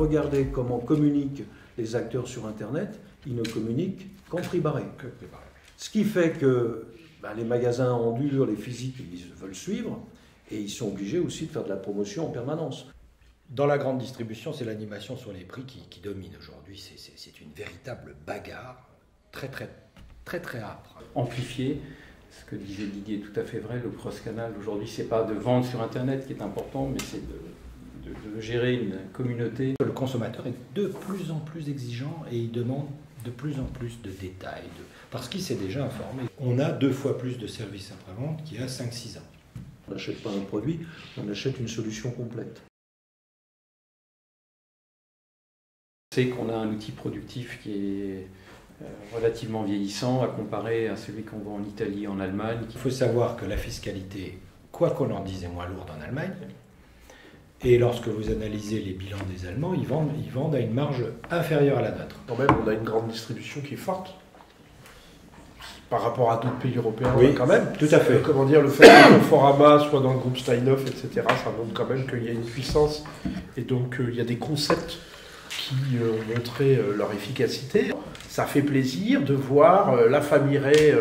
regardez comment communiquent les acteurs sur Internet, ils ne communiquent qu'en prix barré. Ce qui fait que les magasins en dur, les physiques, ils veulent suivre et ils sont obligés aussi de faire de la promotion en permanence. Dans la grande distribution, c'est l'animation sur les prix qui domine aujourd'hui. C'est une véritable bagarre très âpre. Amplifier, ce que disait Didier est tout à fait vrai, le cross-canal aujourd'hui, c'est pas de vendre sur Internet qui est important, mais c'est de gérer une communauté. Le consommateur est de plus en plus exigeant et il demande de plus en plus de détails, parce qu'il s'est déjà informé. On a 2 fois plus de services après-vente qu'il y a 5-6 ans. On n'achète pas un produit, on achète une solution complète. C'est qu'on a un outil productif qui est relativement vieillissant à comparer à celui qu'on voit en Italie, en Allemagne. Il faut savoir que la fiscalité, quoi qu'on en dise, est moins lourde en Allemagne. Et lorsque vous analysez les bilans des Allemands, ils vendent à une marge inférieure à la nôtre. Quand même, on a une grande distribution qui est forte. Par rapport à d'autres pays européens, oui, quand même. Tout à fait. Comment dire, le fait que Conforama soit dans le groupe Steinhoff, etc., ça montre quand même qu'il y a une puissance. Et donc, il y a des concepts qui ont montré leur efficacité. Ça fait plaisir de voir la famille Ray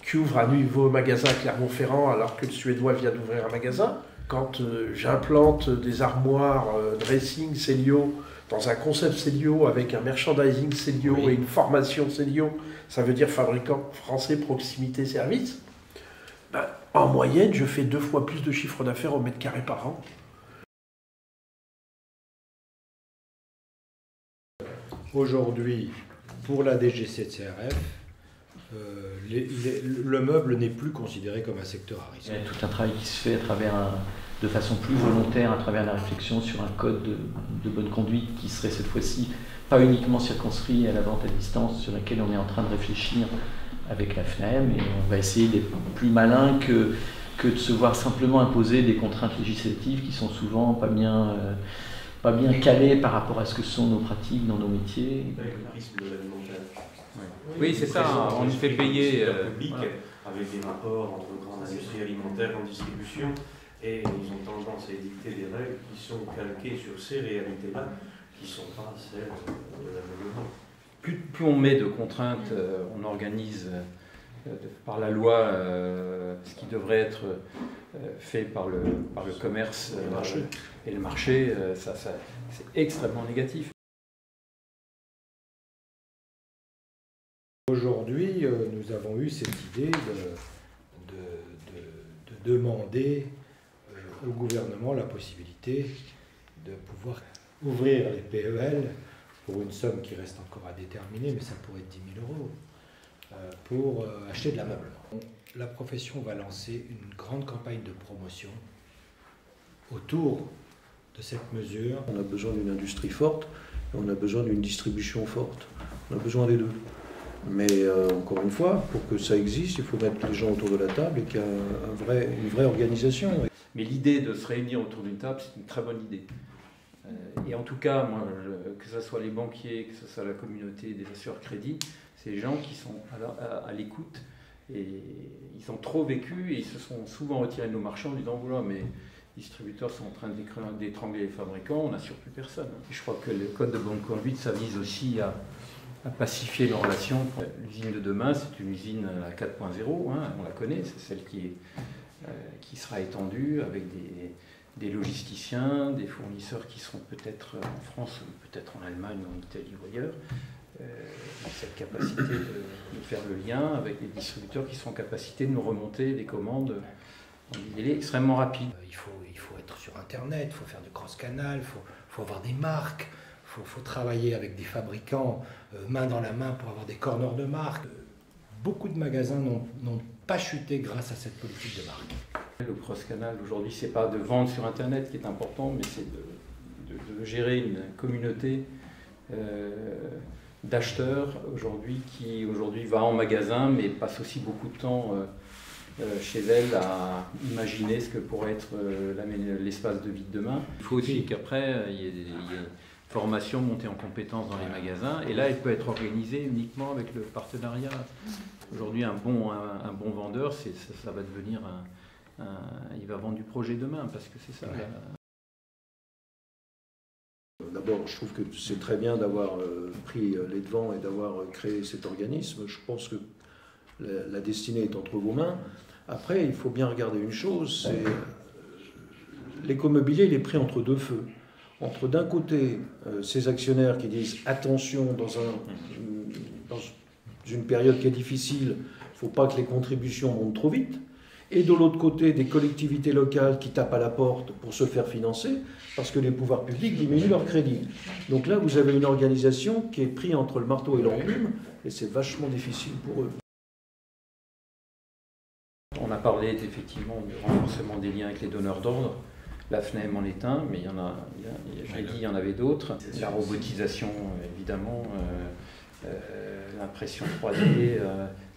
qui ouvre un nouveau magasin à Clermont-Ferrand alors que le Suédois vient d'ouvrir un magasin. Quand j'implante des armoires dressing Célio dans un concept Célio avec un merchandising Célio et une formation Célio, ça veut dire fabricant français proximité service, en moyenne, je fais 2 fois plus de chiffre d'affaires au mètre carré par an. Aujourd'hui, pour la DGCCRF, le meuble n'est plus considéré comme un secteur à risque. Il y a tout un travail qui se fait de façon plus volontaire à travers la réflexion sur un code de bonne conduite qui serait cette fois-ci pas uniquement circonscrit à la vente à distance, sur laquelle on est en train de réfléchir avec la FNAM, et on va essayer d'être plus malin que de se voir simplement imposer des contraintes législatives qui sont souvent pas bien calées par rapport à ce que sont nos pratiques dans nos métiers. Avec le prisme de l'alimentaire. Oui, c'est ça, on fait payer. Public, avec des rapports entre grandes industries alimentaires en distribution, et ils ont tendance à édicter des règles qui sont calquées sur ces réalités-là, qui ne sont pas celles de l'aveuglement. Plus on met de contraintes, on organise par la loi ce qui devrait être fait par le commerce et le marché, c'est extrêmement négatif. Aujourd'hui, nous avons eu cette idée de demander au gouvernement la possibilité de pouvoir ouvrir les PEL pour une somme qui reste encore à déterminer, mais ça pourrait être 10 000 euros, pour acheter de l'ameublement. La profession va lancer une grande campagne de promotion autour de cette mesure. On a besoin d'une industrie forte et on a besoin d'une distribution forte. On a besoin des deux. Mais encore une fois, pour que ça existe, il faut mettre les gens autour de la table et qu'il y a une vraie organisation. Mais l'idée de se réunir autour d'une table, c'est une très bonne idée. Et en tout cas, moi, que ce soit les banquiers, que ce soit la communauté des assureurs crédit, c'est des gens qui sont à l'écoute et ils ont trop vécu et ils se sont souvent retirés de nos marchands en disant « Voilà, mais les distributeurs sont en train d'étrangler les fabricants, on n'assure plus personne ». Et je crois que le code de bonne conduite, ça vise aussi à pacifier nos relations. L'usine de demain, c'est une usine à 4.0, on la connaît, c'est celle qui sera étendue avec des logisticiens, des fournisseurs qui seront peut-être en France, ou peut-être en Allemagne, en Italie ou ailleurs. Cette capacité de faire le lien avec les distributeurs qui sont en capacité de nous remonter des commandes dans des délais extrêmement rapides. Il faut être sur Internet, il faut faire du cross-canal, il faut avoir des marques. Il faut travailler avec des fabricants main dans la main pour avoir des corners de marque. Beaucoup de magasins n'ont pas chuté grâce à cette politique de marque. Le cross-canal aujourd'hui, c'est pas de vendre sur Internet qui est important, mais c'est de gérer une communauté d'acheteurs qui aujourd'hui va en magasin, mais passe aussi beaucoup de temps chez elle à imaginer ce que pourrait être l'espace de vie de demain. Il faut aussi qu'après, il y ait des formation, montée en compétences dans les magasins, et là elle peut être organisée uniquement avec le partenariat. Aujourd'hui un bon vendeur, ça va devenir il va vendre du projet demain, parce que c'est ça. D'abord d'abord, je trouve que c'est très bien d'avoir pris les devants et d'avoir créé cet organisme. Je pense que la destinée est entre vos mains. Après, il faut bien regarder une chose, c'est l'écomobilier, il est pris entre deux feux. Entre d'un côté, ces actionnaires qui disent attention, dans une période qui est difficile, il ne faut pas que les contributions montent trop vite. Et de l'autre côté, des collectivités locales qui tapent à la porte pour se faire financer, parce que les pouvoirs publics diminuent leur crédit. Donc là, vous avez une organisation qui est prise entre le marteau et l'enclume, et c'est vachement difficile pour eux. On a parlé effectivement du renforcement des liens avec les donneurs d'ordre. La FNEM en est un, mais il y en avait d'autres. La robotisation, évidemment, l'impression 3D,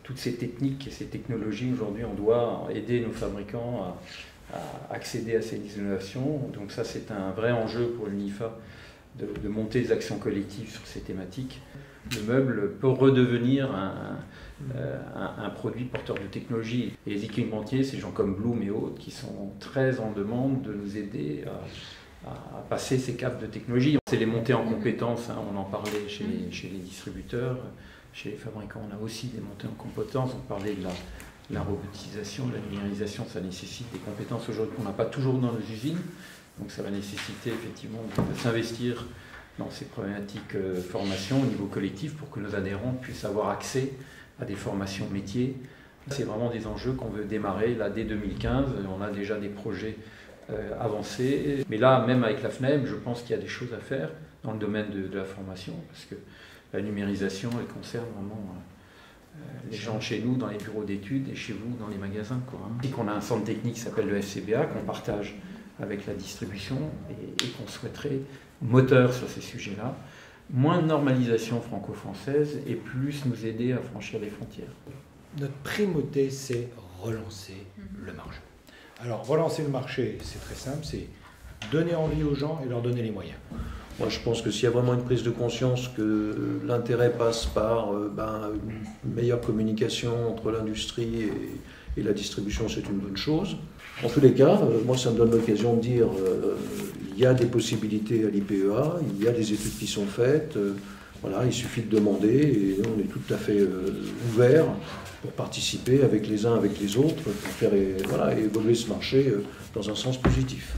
toutes ces techniques et ces technologies, aujourd'hui, on doit aider nos fabricants à accéder à ces innovations. Donc ça, c'est un vrai enjeu pour l'UNIFA de monter des actions collectives sur ces thématiques. Le meuble peut redevenir un produit porteur de technologie. Et les équipementiers, c'est des gens comme Bloom et autres qui sont très en demande de nous aider à passer ces caps de technologie. C'est les montées en compétences, hein, on en parlait chez les distributeurs, chez les fabricants, on a aussi des montées en compétences. On parlait de la robotisation, de la numérisation, ça nécessite des compétences aujourd'hui qu'on n'a pas toujours dans nos usines. Donc ça va nécessiter effectivement de s'investir dans ces problématiques formation au niveau collectif pour que nos adhérents puissent avoir accès à des formations métiers. C'est vraiment des enjeux qu'on veut démarrer là dès 2015. On a déjà des projets avancés. Mais là, même avec la FNEM, je pense qu'il y a des choses à faire dans le domaine de la formation parce que la numérisation, elle concerne vraiment les gens chez nous dans les bureaux d'études et chez vous dans les magasins, quoi. Et qu'on a un centre technique qui s'appelle le FCBA, qu'on partage avec la distribution et qu'on souhaiterait moteur sur ces sujets-là. Moins de normalisation franco-française et plus nous aider à franchir les frontières. Notre primauté, c'est relancer le marché. Alors, relancer le marché, c'est très simple, c'est donner envie aux gens et leur donner les moyens. Moi, je pense que s'il y a vraiment une prise de conscience que l'intérêt passe par une meilleure communication entre l'industrie et la distribution, c'est une bonne chose. En tous les cas, moi, ça me donne l'occasion de dire il y a des possibilités à l'IPEA, il y a des études qui sont faites. Voilà, il suffit de demander et on est tout à fait ouverts pour participer avec les uns, avec les autres, pour faire évoluer ce marché dans un sens positif.